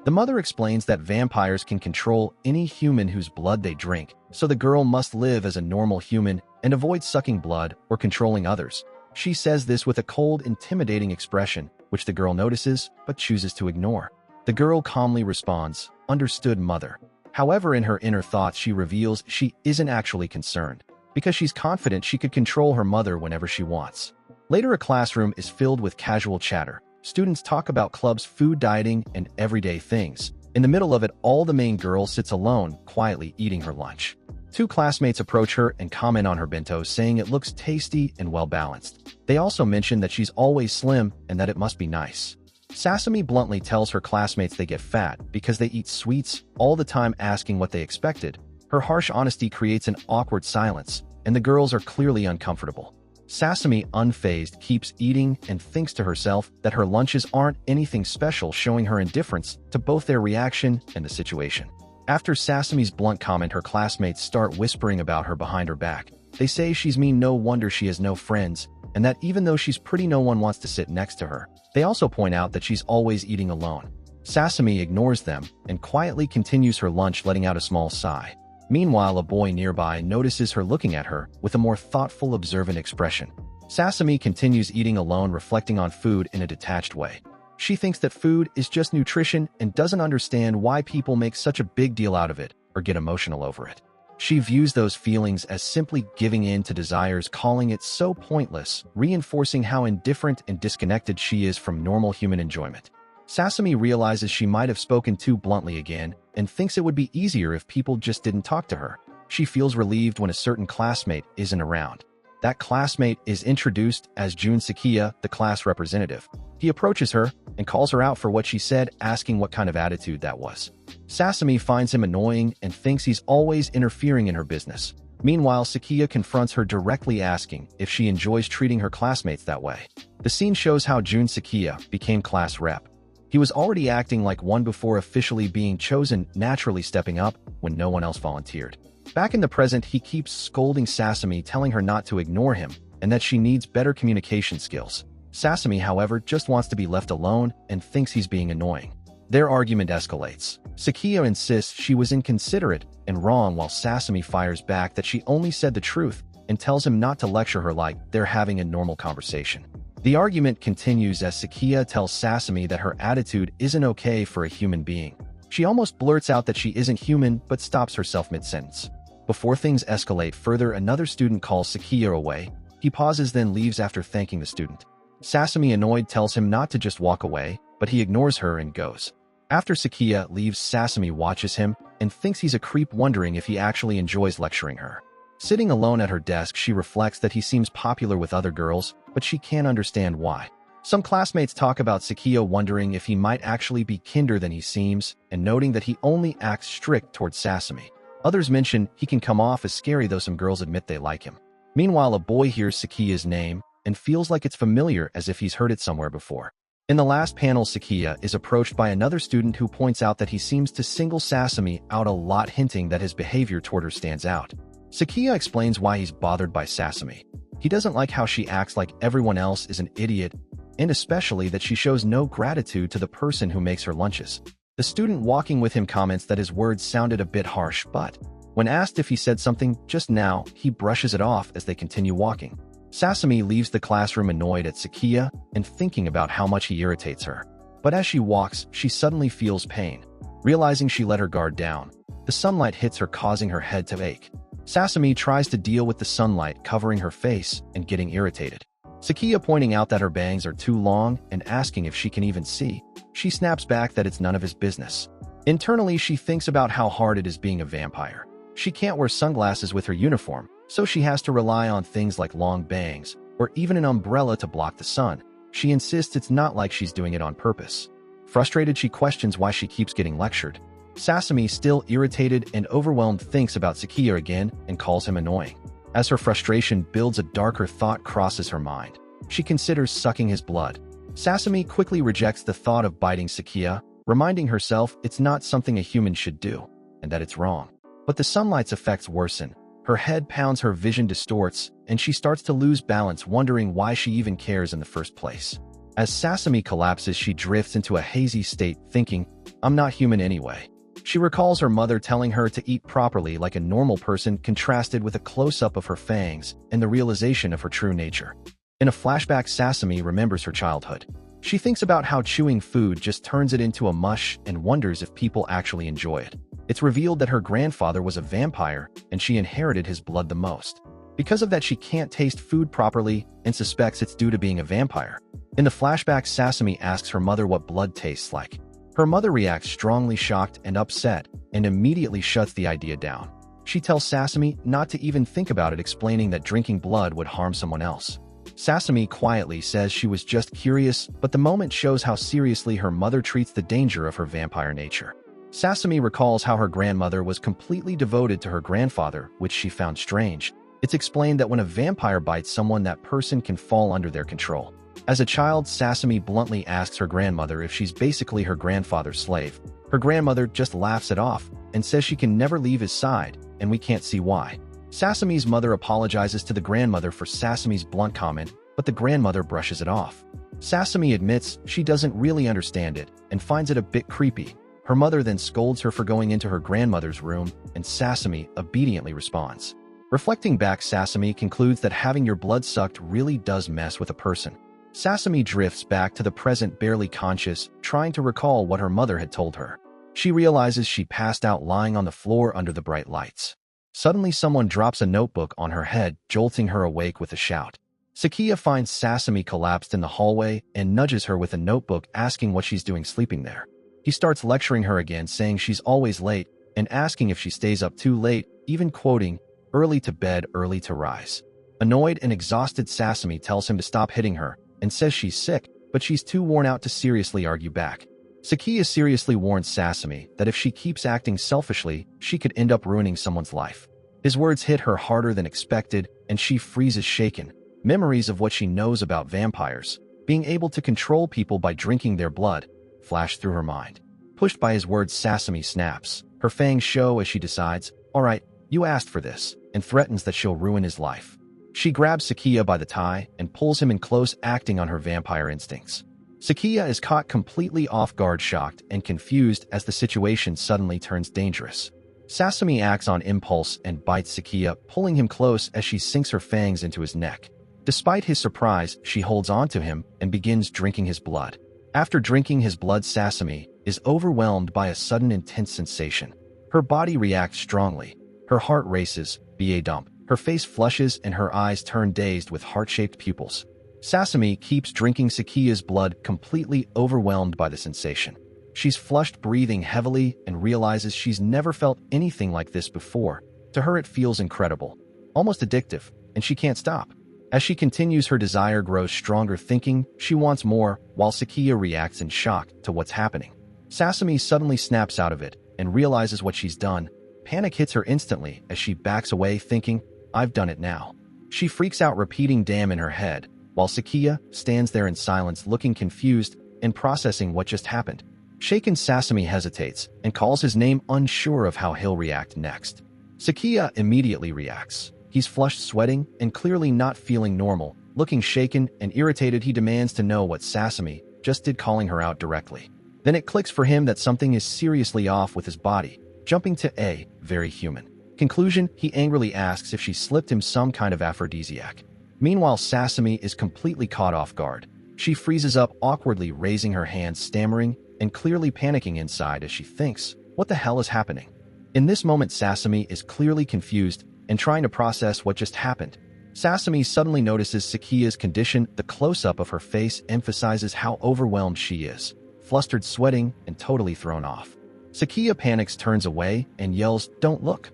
The mother explains that vampires can control any human whose blood they drink, so the girl must live as a normal human and avoid sucking blood or controlling others. She says this with a cold, intimidating expression, which the girl notices but chooses to ignore. The girl calmly responds, "Understood, mother." However, in her inner thoughts, she reveals she isn't actually concerned, because she's confident she could control her mother whenever she wants. Later, a classroom is filled with casual chatter. Students talk about clubs, food, dieting, and everyday things. In the middle of it all, the main girl sits alone, quietly eating her lunch. Two classmates approach her and comment on her bento, saying it looks tasty and well-balanced. They also mention that she's always slim and that it must be nice. Sasame bluntly tells her classmates they get fat because they eat sweets all the time, asking what they expected. Her harsh honesty creates an awkward silence, and the girls are clearly uncomfortable. Sasame, unfazed, keeps eating and thinks to herself that her lunches aren't anything special, showing her indifference to both their reaction and the situation. After Sasame's blunt comment, her classmates start whispering about her behind her back. They say she's mean, no wonder she has no friends, and that even though she's pretty, no one wants to sit next to her. They also point out that she's always eating alone. Sasame ignores them and quietly continues her lunch, letting out a small sigh. Meanwhile, a boy nearby notices her looking at her with a more thoughtful, observant expression. Sasame continues eating alone, reflecting on food in a detached way. She thinks that food is just nutrition and doesn't understand why people make such a big deal out of it or get emotional over it. She views those feelings as simply giving in to desires, calling it so pointless, reinforcing how indifferent and disconnected she is from normal human enjoyment. Sasame realizes she might have spoken too bluntly again and thinks it would be easier if people just didn't talk to her. She feels relieved when a certain classmate isn't around. That classmate is introduced as Jun Sekiya, the class representative. He approaches her and calls her out for what she said, asking what kind of attitude that was. Sasame finds him annoying and thinks he's always interfering in her business. Meanwhile, Sekiya confronts her directly, asking if she enjoys treating her classmates that way. The scene shows how Jun Sekiya became class rep. He was already acting like one before officially being chosen, naturally stepping up when no one else volunteered. Back in the present, he keeps scolding Sasame, telling her not to ignore him and that she needs better communication skills. Sasame, however, just wants to be left alone and thinks he's being annoying. Their argument escalates. Sekiya insists she was inconsiderate and wrong, while Sasame fires back that she only said the truth and tells him not to lecture her like they're having a normal conversation. The argument continues as Sekiya tells Sasame that her attitude isn't okay for a human being. She almost blurts out that she isn't human, but stops herself mid-sentence. Before things escalate further, another student calls Sekiya away. He pauses, then leaves after thanking the student. Sasame, annoyed, tells him not to just walk away, but he ignores her and goes. After Sekiya leaves, Sasame watches him and thinks he's a creep, wondering if he actually enjoys lecturing her. Sitting alone at her desk, she reflects that he seems popular with other girls, but she can't understand why. Some classmates talk about Sekiya, wondering if he might actually be kinder than he seems, and noting that he only acts strict towards Sasame. Others mention he can come off as scary, though some girls admit they like him. Meanwhile, a boy hears Sekiya's name and feels like it's familiar, as if he's heard it somewhere before. In the last panel, Sekiya is approached by another student who points out that he seems to single Sasame out a lot, hinting that his behavior toward her stands out. Sekiya explains why he's bothered by Sasame. He doesn't like how she acts like everyone else is an idiot, and especially that she shows no gratitude to the person who makes her lunches. The student walking with him comments that his words sounded a bit harsh, but when asked if he said something just now, he brushes it off as they continue walking. Sasame leaves the classroom, annoyed at Sekiya and thinking about how much he irritates her. But as she walks, she suddenly feels pain. Realizing she let her guard down, the sunlight hits her, causing her head to ache. Sasame tries to deal with the sunlight covering her face and getting irritated. Sekiya pointing out that her bangs are too long and asking if she can even see. She snaps back that it's none of his business. Internally, she thinks about how hard it is being a vampire. She can't wear sunglasses with her uniform, so she has to rely on things like long bangs or even an umbrella to block the sun. She insists it's not like she's doing it on purpose. Frustrated, she questions why she keeps getting lectured. Sasame, still irritated and overwhelmed, thinks about Sekiya again and calls him annoying. As her frustration builds, a darker thought crosses her mind. She considers sucking his blood. Sasame quickly rejects the thought of biting Sekiya, reminding herself it's not something a human should do, and that it's wrong. But the sunlight's effects worsen. Her head pounds, her vision distorts, and she starts to lose balance, wondering why she even cares in the first place. As Sasame collapses, she drifts into a hazy state, thinking, "I'm not human anyway." She recalls her mother telling her to eat properly like a normal person, contrasted with a close-up of her fangs and the realization of her true nature. In a flashback, Sasame remembers her childhood. She thinks about how chewing food just turns it into a mush and wonders if people actually enjoy it. It's revealed that her grandfather was a vampire and she inherited his blood the most. Because of that, she can't taste food properly and suspects it's due to being a vampire. In the flashback, Sasame asks her mother what blood tastes like. Her mother reacts strongly shocked and upset and immediately shuts the idea down. She tells Sasame not to even think about it, explaining that drinking blood would harm someone else. Sasame quietly says she was just curious, but the moment shows how seriously her mother treats the danger of her vampire nature. Sasame recalls how her grandmother was completely devoted to her grandfather, which she found strange. It's explained that when a vampire bites someone, that person can fall under their control. As a child, Sasame bluntly asks her grandmother if she's basically her grandfather's slave. Her grandmother just laughs it off and says she can never leave his side, and we can't see why. Sasame's mother apologizes to the grandmother for Sasame's blunt comment, but the grandmother brushes it off. Sasame admits she doesn't really understand it and finds it a bit creepy. Her mother then scolds her for going into her grandmother's room, and Sasame obediently responds. Reflecting back, Sasame concludes that having your blood sucked really does mess with a person. Sasame drifts back to the present, barely conscious, trying to recall what her mother had told her. She realizes she passed out lying on the floor under the bright lights. Suddenly, someone drops a notebook on her head, jolting her awake with a shout. Sekiya finds Sasame collapsed in the hallway and nudges her with a notebook, asking what she's doing sleeping there. He starts lecturing her again, saying she's always late and asking if she stays up too late, even quoting, "Early to bed, early to rise." Annoyed and exhausted, Sasame tells him to stop hitting her and says she's sick, but she's too worn out to seriously argue back. Sekiya seriously warns Sasame that if she keeps acting selfishly, she could end up ruining someone's life. His words hit her harder than expected, and she freezes, shaken. Memories of what she knows about vampires, being able to control people by drinking their blood, flash through her mind. Pushed by his words, Sasame snaps. Her fangs show as she decides, "All right, you asked for this," and threatens that she'll ruin his life. She grabs Sekiya by the tie and pulls him in close, acting on her vampire instincts. Sekiya is caught completely off guard, shocked and confused as the situation suddenly turns dangerous. Sasame acts on impulse and bites Sekiya, pulling him close as she sinks her fangs into his neck. Despite his surprise, she holds on to him and begins drinking his blood. After drinking his blood, Sasame is overwhelmed by a sudden intense sensation. Her body reacts strongly. Her heart races, ba dump. Her face flushes and her eyes turn dazed with heart-shaped pupils. Sasame keeps drinking Sekiya's blood, completely overwhelmed by the sensation. She's flushed, breathing heavily, and realizes she's never felt anything like this before. To her, it feels incredible, almost addictive, and she can't stop. As she continues, her desire grows stronger, thinking she wants more, while Sekiya reacts in shock to what's happening. Sasame suddenly snaps out of it and realizes what she's done. Panic hits her instantly as she backs away, thinking, "I've done it now." She freaks out, repeating "damn" in her head, while Sekiya stands there in silence, looking confused and processing what just happened. Shaken, Sasame hesitates and calls his name, unsure of how he'll react next. Sekiya immediately reacts. He's flushed, sweating, and clearly not feeling normal. Looking shaken and irritated, he demands to know what Sasame just did, calling her out directly. Then it clicks for him that something is seriously off with his body, jumping to a very human conclusion. He angrily asks if she slipped him some kind of aphrodisiac. Meanwhile, Sasame is completely caught off guard. She freezes up, awkwardly raising her hands, stammering and clearly panicking inside as she thinks, what the hell is happening? In this moment, Sasame is clearly confused and trying to process what just happened. Sasame suddenly notices Sekiya's condition. The close-up of her face emphasizes how overwhelmed she is, flustered, sweating, and totally thrown off. Sekiya panics, turns away, and yells, "Don't look,"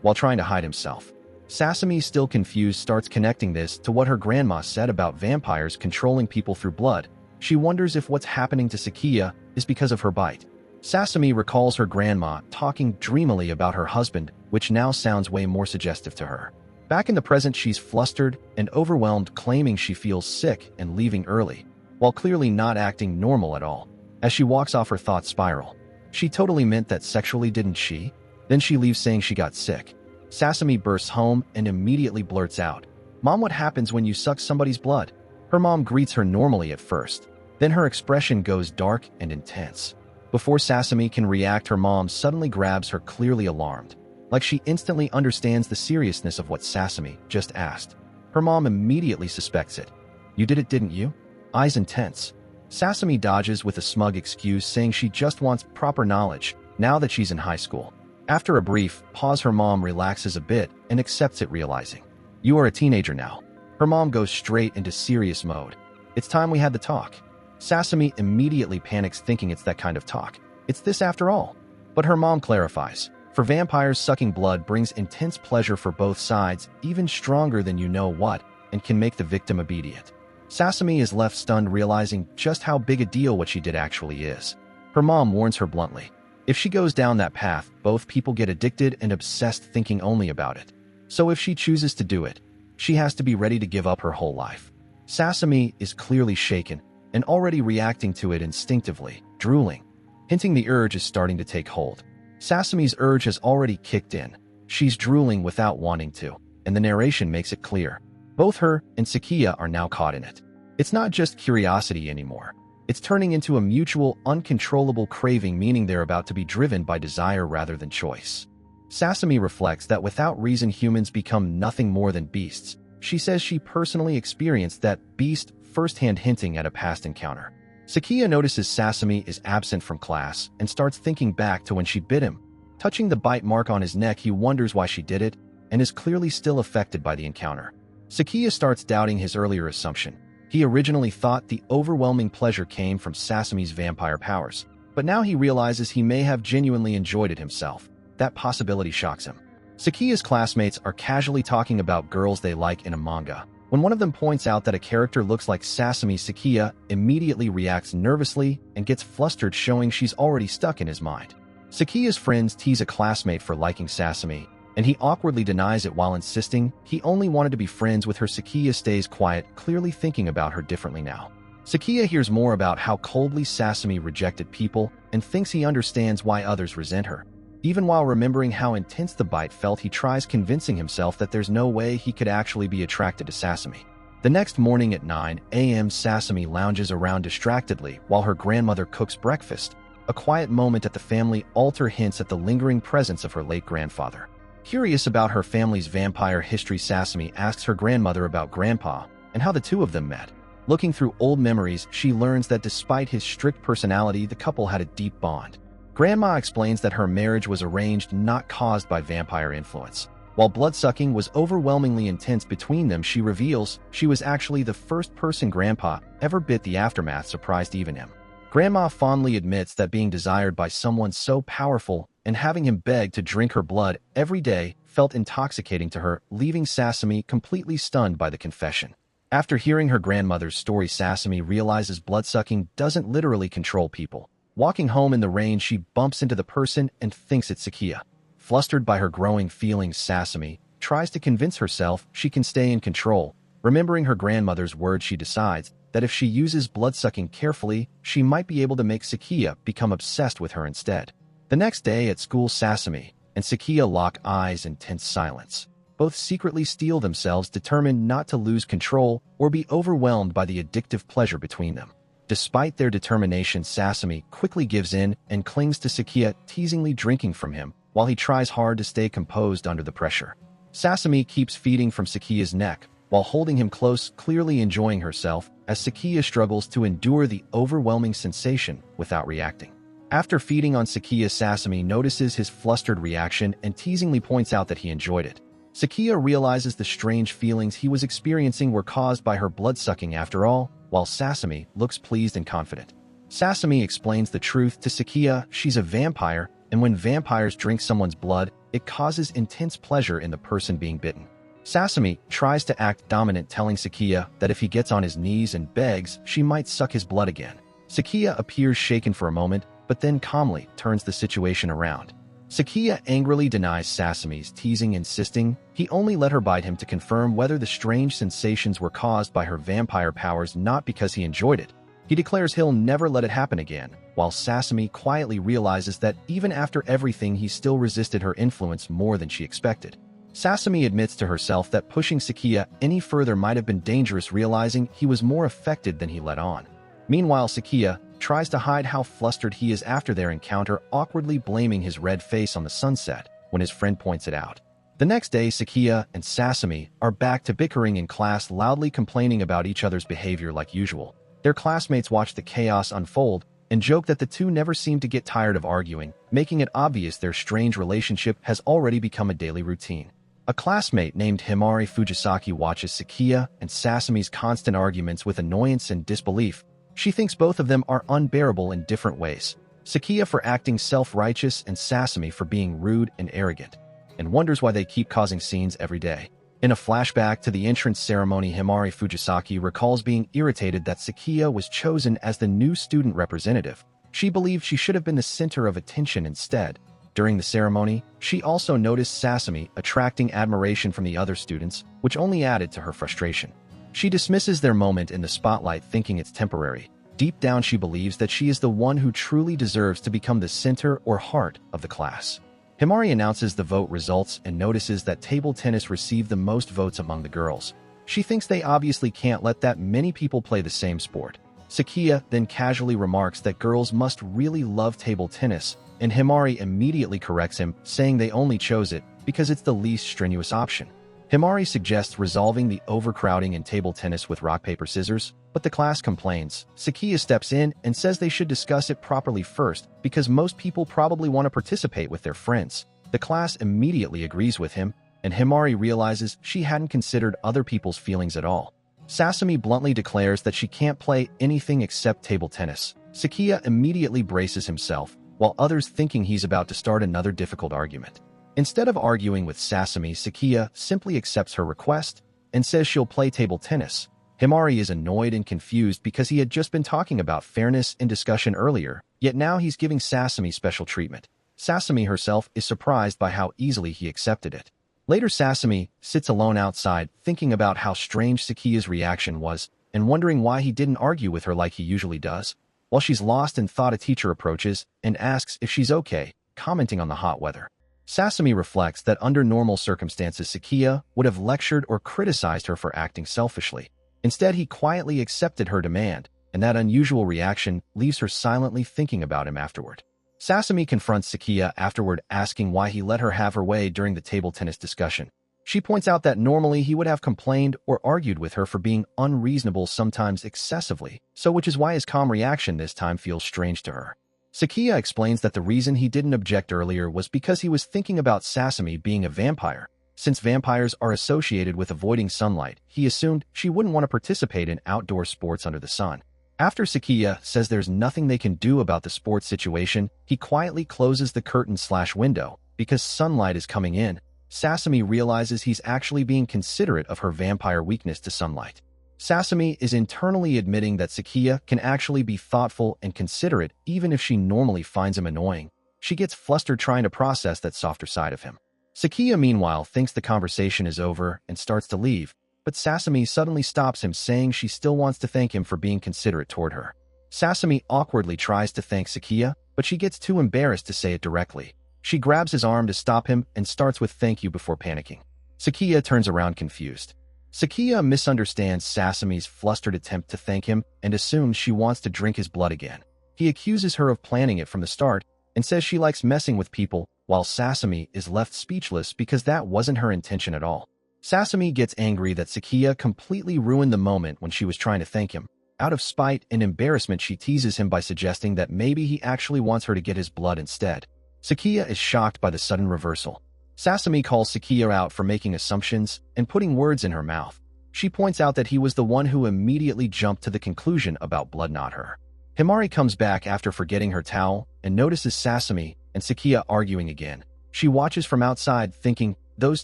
while trying to hide himself. Sasame, still confused, starts connecting this to what her grandma said about vampires controlling people through blood. She wonders if what's happening to Sekiya is because of her bite. Sasame recalls her grandma talking dreamily about her husband, which now sounds way more suggestive to her. Back in the present, she's flustered and overwhelmed, claiming she feels sick and leaving early, while clearly not acting normal at all. As she walks off, her thoughts spiral. She totally meant that sexually, didn't she? Then she leaves saying she got sick. Sasame bursts home and immediately blurts out, "Mom, what happens when you suck somebody's blood?" Her mom greets her normally at first, then her expression goes dark and intense. Before Sasame can react, her mom suddenly grabs her, clearly alarmed, like she instantly understands the seriousness of what Sasame just asked. Her mom immediately suspects it. "You did it, didn't you?" Eyes intense. Sasame dodges with a smug excuse, saying she just wants proper knowledge now that she's in high school. After a brief pause, her mom relaxes a bit and accepts it, realizing, "You are a teenager now." Her mom goes straight into serious mode. "It's time we had the talk." Sasame immediately panics, thinking it's that kind of talk. It's this after all. But her mom clarifies. For vampires, sucking blood brings intense pleasure for both sides, even stronger than you know what, and can make the victim obedient. Sasame is left stunned, realizing just how big a deal what she did actually is. Her mom warns her bluntly. If she goes down that path, both people get addicted and obsessed, thinking only about it. So if she chooses to do it, she has to be ready to give up her whole life. Sasame is clearly shaken and already reacting to it instinctively, drooling, hinting the urge is starting to take hold. Sasame's urge has already kicked in. She's drooling without wanting to, and the narration makes it clear. Both her and Sekiya are now caught in it. It's not just curiosity anymore. It's turning into a mutual, uncontrollable craving, meaning they're about to be driven by desire rather than choice. Sasame reflects that without reason, humans become nothing more than beasts. She says she personally experienced that beast firsthand, hinting at a past encounter. Sekiya notices Sasame is absent from class and starts thinking back to when she bit him. Touching the bite mark on his neck, he wonders why she did it and is clearly still affected by the encounter. Sekiya starts doubting his earlier assumption. He originally thought the overwhelming pleasure came from Sasame's vampire powers, but now he realizes he may have genuinely enjoyed it himself. That possibility shocks him. Sekiya's classmates are casually talking about girls they like in a manga. When one of them points out that a character looks like Sasame, Sekiya immediately reacts nervously and gets flustered, showing she's already stuck in his mind. Sekiya's friends tease a classmate for liking Sasame, and he awkwardly denies it while insisting he only wanted to be friends with her. Sekiya stays quiet, clearly thinking about her differently now. Sekiya hears more about how coldly Sasame rejected people and thinks he understands why others resent her. Even while remembering how intense the bite felt, he tries convincing himself that there's no way he could actually be attracted to Sasame. The next morning at 9 a.m., Sasame lounges around distractedly while her grandmother cooks breakfast. A quiet moment at the family altar hints at the lingering presence of her late grandfather. Curious about her family's vampire history, Sasame asks her grandmother about Grandpa and how the two of them met. Looking through old memories, she learns that despite his strict personality, the couple had a deep bond. Grandma explains that her marriage was arranged, not caused by vampire influence. While blood-sucking was overwhelmingly intense between them, she reveals she was actually the first person Grandpa ever bit. The aftermath surprised even him. Grandma fondly admits that being desired by someone so powerful and having him beg to drink her blood every day felt intoxicating to her, leaving Sasame completely stunned by the confession. After hearing her grandmother's story, Sasame realizes blood-sucking doesn't literally control people. Walking home in the rain, she bumps into the person and thinks it's Sekiya. Flustered by her growing feelings, Sasame tries to convince herself she can stay in control. Remembering her grandmother's words, she decides that if she uses blood-sucking carefully, she might be able to make Sekiya become obsessed with her instead. The next day at school, Sasame and Sekiya lock eyes in tense silence. Both secretly steel themselves, determined not to lose control or be overwhelmed by the addictive pleasure between them. Despite their determination, Sasame quickly gives in and clings to Sekiya, teasingly drinking from him while he tries hard to stay composed under the pressure. Sasame keeps feeding from Sekiya's neck while holding him close, clearly enjoying herself as Sekiya struggles to endure the overwhelming sensation without reacting. After feeding on Sekiya, Sasame notices his flustered reaction and teasingly points out that he enjoyed it. Sekiya realizes the strange feelings he was experiencing were caused by her blood-sucking after all, while Sasame looks pleased and confident. Sasame explains the truth to Sekiya. She's a vampire, and when vampires drink someone's blood, it causes intense pleasure in the person being bitten. Sasame tries to act dominant, telling Sekiya that if he gets on his knees and begs, she might suck his blood again. Sekiya appears shaken for a moment, but then calmly turns the situation around. Sekiya angrily denies Sasame's teasing, insisting he only let her bite him to confirm whether the strange sensations were caused by her vampire powers, not because he enjoyed it. He declares he'll never let it happen again, while Sasame quietly realizes that even after everything, he still resisted her influence more than she expected. Sasame admits to herself that pushing Sekiya any further might have been dangerous, realizing he was more affected than he let on. Meanwhile, Sekiya tries to hide how flustered he is after their encounter, awkwardly blaming his red face on the sunset when his friend points it out. The next day, Sekiya and Sasame are back to bickering in class, loudly complaining about each other's behavior like usual. Their classmates watch the chaos unfold and joke that the two never seem to get tired of arguing, making it obvious their strange relationship has already become a daily routine. A classmate named Himari Fujisaki watches Sekiya and Sasame's constant arguments with annoyance and disbelief. She thinks both of them are unbearable in different ways. Sekiya for acting self-righteous and Sasame for being rude and arrogant, and wonders why they keep causing scenes every day. In a flashback to the entrance ceremony, Himari Fujisaki recalls being irritated that Sekiya was chosen as the new student representative. She believed she should have been the center of attention instead. During the ceremony, she also noticed Sasame attracting admiration from the other students, which only added to her frustration. She dismisses their moment in the spotlight, thinking it's temporary. Deep down, she believes that she is the one who truly deserves to become the center or heart of the class. Himari announces the vote results and notices that table tennis received the most votes among the girls. She thinks they obviously can't let that many people play the same sport. Sekiya then casually remarks that girls must really love table tennis, and Himari immediately corrects him, saying they only chose it because it's the least strenuous option. Himari suggests resolving the overcrowding in table tennis with rock, paper, scissors, but the class complains. Sekiya steps in and says they should discuss it properly first because most people probably want to participate with their friends. The class immediately agrees with him, and Himari realizes she hadn't considered other people's feelings at all. Sasame bluntly declares that she can't play anything except table tennis. Sekiya immediately braces himself, while others thinking he's about to start another difficult argument. Instead of arguing with Sasame, Sekiya simply accepts her request and says she'll play table tennis. Himari is annoyed and confused because he had just been talking about fairness in discussion earlier, yet now he's giving Sasame special treatment. Sasame herself is surprised by how easily he accepted it. Later, Sasame sits alone outside, thinking about how strange Sekiya's reaction was and wondering why he didn't argue with her like he usually does. While she's lost in thought, a teacher approaches and asks if she's okay, commenting on the hot weather. Sasame reflects that under normal circumstances, Sekiya would have lectured or criticized her for acting selfishly. Instead, he quietly accepted her demand, and that unusual reaction leaves her silently thinking about him afterward. Sasame confronts Sekiya afterward, asking why he let her have her way during the table tennis discussion. She points out that normally he would have complained or argued with her for being unreasonable, sometimes excessively, which is why his calm reaction this time feels strange to her. Sekiya explains that the reason he didn't object earlier was because he was thinking about Sasame being a vampire. Since vampires are associated with avoiding sunlight, he assumed she wouldn't want to participate in outdoor sports under the sun. After Sekiya says there's nothing they can do about the sports situation, he quietly closes the curtain/window because sunlight is coming in. Sasame realizes he's actually being considerate of her vampire weakness to sunlight. Sasame is internally admitting that Sekiya can actually be thoughtful and considerate even if she normally finds him annoying. She gets flustered trying to process that softer side of him. Sekiya, meanwhile, thinks the conversation is over and starts to leave, but Sasame suddenly stops him, saying she still wants to thank him for being considerate toward her. Sasame awkwardly tries to thank Sekiya, but she gets too embarrassed to say it directly. She grabs his arm to stop him and starts with "thank you" before panicking. Sekiya turns around confused. Sekiya misunderstands Sasame's flustered attempt to thank him and assumes she wants to drink his blood again. He accuses her of planning it from the start and says she likes messing with people, while Sasame is left speechless because that wasn't her intention at all. Sasame gets angry that Sekiya completely ruined the moment when she was trying to thank him. Out of spite and embarrassment, she teases him by suggesting that maybe he actually wants her to get his blood instead. Sekiya is shocked by the sudden reversal. Sasame calls Sekiya out for making assumptions and putting words in her mouth. She points out that he was the one who immediately jumped to the conclusion about blood, not her. Himari comes back after forgetting her towel and notices Sasame and Sekiya arguing again. She watches from outside, thinking those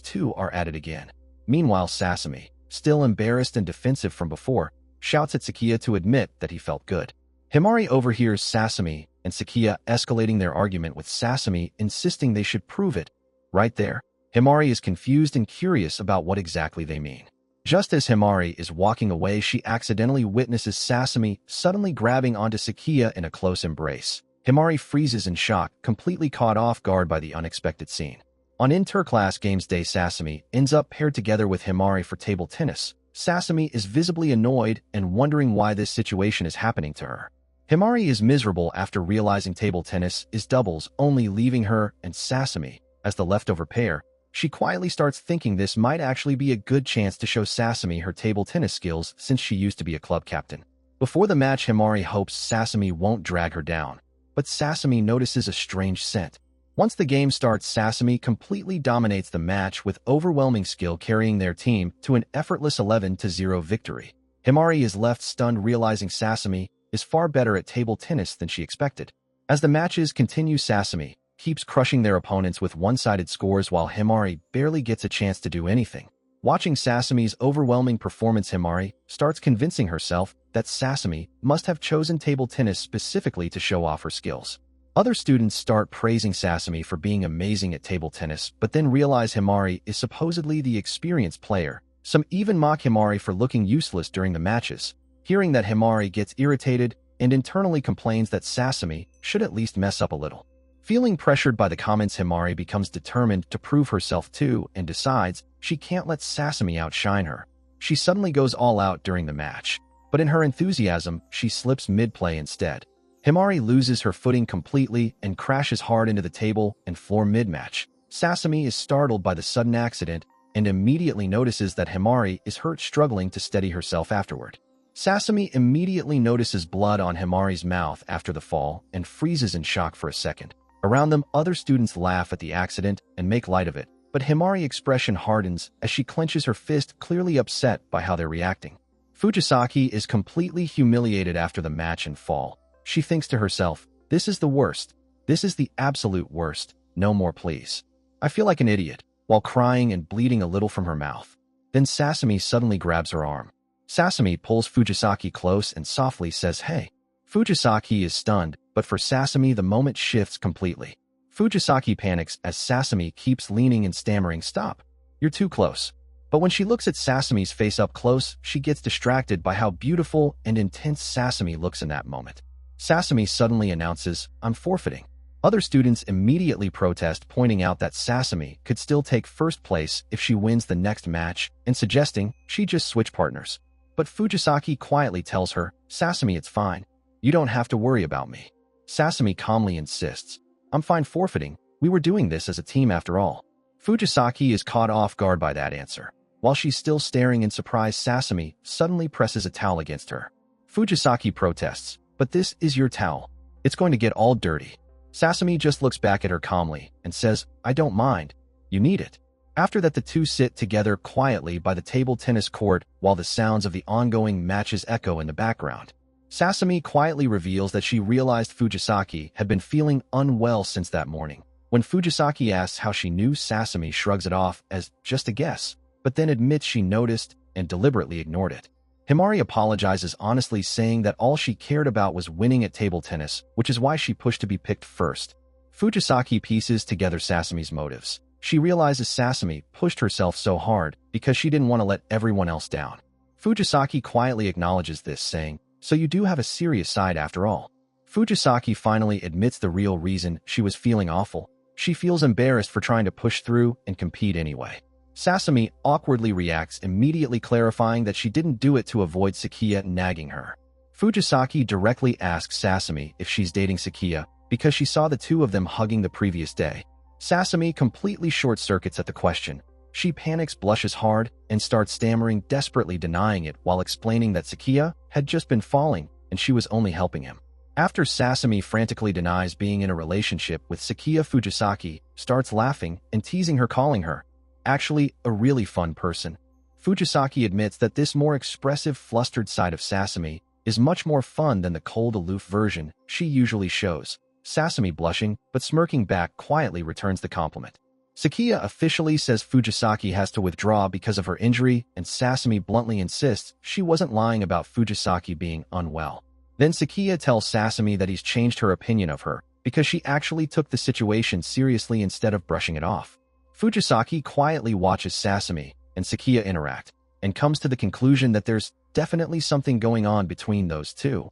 two are at it again. Meanwhile, Sasame, still embarrassed and defensive from before, shouts at Sekiya to admit that he felt good. Himari overhears Sasame and Sekiya escalating their argument, with Sasame insisting they should prove it. Right there, Himari is confused and curious about what exactly they mean. Just as Himari is walking away, she accidentally witnesses Sasame suddenly grabbing onto Sekiya in a close embrace. Himari freezes in shock, completely caught off guard by the unexpected scene. On inter-class games day, Sasame ends up paired together with Himari for table tennis. Sasame is visibly annoyed and wondering why this situation is happening to her. Himari is miserable after realizing table tennis is doubles, only leaving her and Sasame as the leftover pair. She quietly starts thinking this might actually be a good chance to show Sasame her table tennis skills since she used to be a club captain. Before the match, Himari hopes Sasame won't drag her down, but Sasame notices a strange scent. Once the game starts, Sasame completely dominates the match with overwhelming skill, carrying their team to an effortless 11-0 victory. Himari is left stunned, realizing Sasame is far better at table tennis than she expected. As the matches continue, Sasame keeps crushing their opponents with one-sided scores while Himari barely gets a chance to do anything. Watching Sasame's overwhelming performance, Himari starts convincing herself that Sasame must have chosen table tennis specifically to show off her skills. Other students start praising Sasame for being amazing at table tennis, but then realize Himari is supposedly the experienced player. Some even mock Himari for looking useless during the matches. Hearing that, Himari gets irritated and internally complains that Sasame should at least mess up a little. Feeling pressured by the comments, Himari becomes determined to prove herself too and decides she can't let Sasame outshine her. She suddenly goes all out during the match, but in her enthusiasm, she slips mid-play instead. Himari loses her footing completely and crashes hard into the table and floor mid-match. Sasame is startled by the sudden accident and immediately notices that Himari is hurt, struggling to steady herself afterward. Sasame immediately notices blood on Himari's mouth after the fall and freezes in shock for a second. Around them, other students laugh at the accident and make light of it, but Himari's expression hardens as she clenches her fist, clearly upset by how they're reacting. Fujisaki is completely humiliated after the match and fall. She thinks to herself, "This is the worst. This is the absolute worst. No more, please. I feel like an idiot," while crying and bleeding a little from her mouth. Then Sasame suddenly grabs her arm. Sasame pulls Fujisaki close and softly says, "Hey." Fujisaki is stunned, but for Sasame the moment shifts completely. Fujisaki panics as Sasame keeps leaning and stammering, "Stop. You're too close." But when she looks at Sasame's face up close, she gets distracted by how beautiful and intense Sasame looks in that moment. Sasame suddenly announces, "I'm forfeiting." Other students immediately protest, pointing out that Sasame could still take first place if she wins the next match and suggesting she just switch partners. But Fujisaki quietly tells her, "Sasame, it's fine. You don't have to worry about me." Sasame calmly insists, "I'm fine forfeiting. We were doing this as a team after all." Fujisaki is caught off guard by that answer. While she's still staring in surprise, Sasame suddenly presses a towel against her. Fujisaki protests, "But this is your towel. It's going to get all dirty." Sasame just looks back at her calmly and says, "I don't mind. You need it." After that, the two sit together quietly by the table tennis court while the sounds of the ongoing matches echo in the background. Sasame quietly reveals that she realized Fujisaki had been feeling unwell since that morning. When Fujisaki asks how she knew, Sasame shrugs it off as just a guess, but then admits she noticed and deliberately ignored it. Himari apologizes honestly, saying that all she cared about was winning at table tennis, which is why she pushed to be picked first. Fujisaki pieces together Sasame's motives. She realizes Sasame pushed herself so hard because she didn't want to let everyone else down. Fujisaki quietly acknowledges this, saying, "So you do have a serious side after all." Fujisaki finally admits the real reason she was feeling awful. She feels embarrassed for trying to push through and compete anyway. Sasame awkwardly reacts, immediately clarifying that she didn't do it to avoid Sekiya nagging her. Fujisaki directly asks Sasame if she's dating Sekiya because she saw the two of them hugging the previous day. Sasame completely short-circuits at the question. She panics, blushes hard, and starts stammering, desperately denying it while explaining that Sekiya had just been falling and she was only helping him. After Sasame frantically denies being in a relationship with Sekiya, Fujisaki starts laughing and teasing her, calling her actually a really fun person. Fujisaki admits that this more expressive, flustered side of Sasame is much more fun than the cold, aloof version she usually shows. Sasame, blushing but smirking back, quietly returns the compliment. Sekiya officially says Fujisaki has to withdraw because of her injury, and Sasame bluntly insists she wasn't lying about Fujisaki being unwell. Then Sekiya tells Sasame that he's changed her opinion of her because she actually took the situation seriously instead of brushing it off. Fujisaki quietly watches Sasame and Sekiya interact and comes to the conclusion that there's definitely something going on between those two.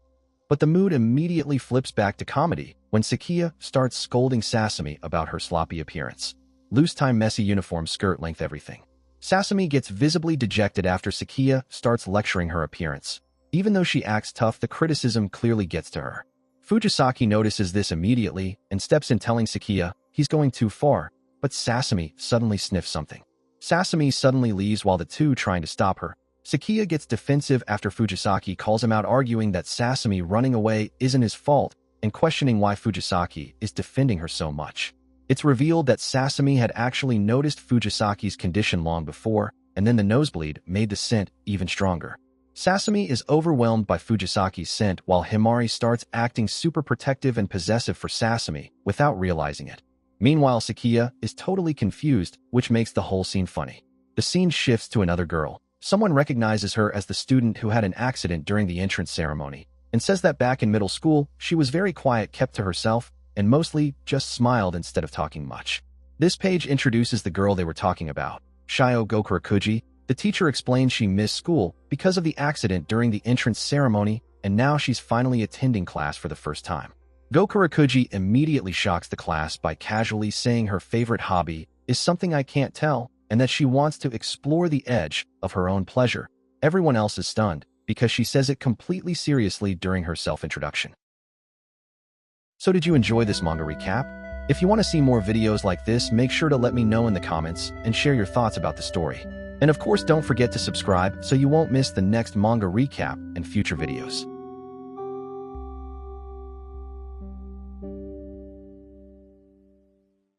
But the mood immediately flips back to comedy when Sekiya starts scolding Sasame about her sloppy appearance. loose tie, messy uniform, skirt length, everything. Sasame gets visibly dejected after Sekiya starts lecturing her appearance. Even though she acts tough, the criticism clearly gets to her. Fujisaki notices this immediately and steps in, telling Sekiya he's going too far, but Sasame suddenly sniffs something. Sasame suddenly leaves while the two trying to stop her. Sekiya gets defensive after Fujisaki calls him out, arguing that Sasame running away isn't his fault and questioning why Fujisaki is defending her so much. It's revealed that Sasame had actually noticed Fujisaki's condition long before, and then the nosebleed made the scent even stronger. Sasame is overwhelmed by Fujisaki's scent while Himari starts acting super protective and possessive for Sasame without realizing it. Meanwhile, Sekiya is totally confused, which makes the whole scene funny. The scene shifts to another girl. Someone recognizes her as the student who had an accident during the entrance ceremony and says that back in middle school, she was very quiet, kept to herself, and mostly just smiled instead of talking much. This page introduces the girl they were talking about, Shio Gokurakuji. The teacher explains she missed school because of the accident during the entrance ceremony, and now she's finally attending class for the first time. Gokurakuji immediately shocks the class by casually saying her favorite hobby is something I can't tell, and that she wants to explore the edge of her own pleasure. Everyone else is stunned because she says it completely seriously during her self-introduction. So did you enjoy this manga recap? If you want to see more videos like this, make sure to let me know in the comments and share your thoughts about the story. And of course, don't forget to subscribe so you won't miss the next manga recap and future videos.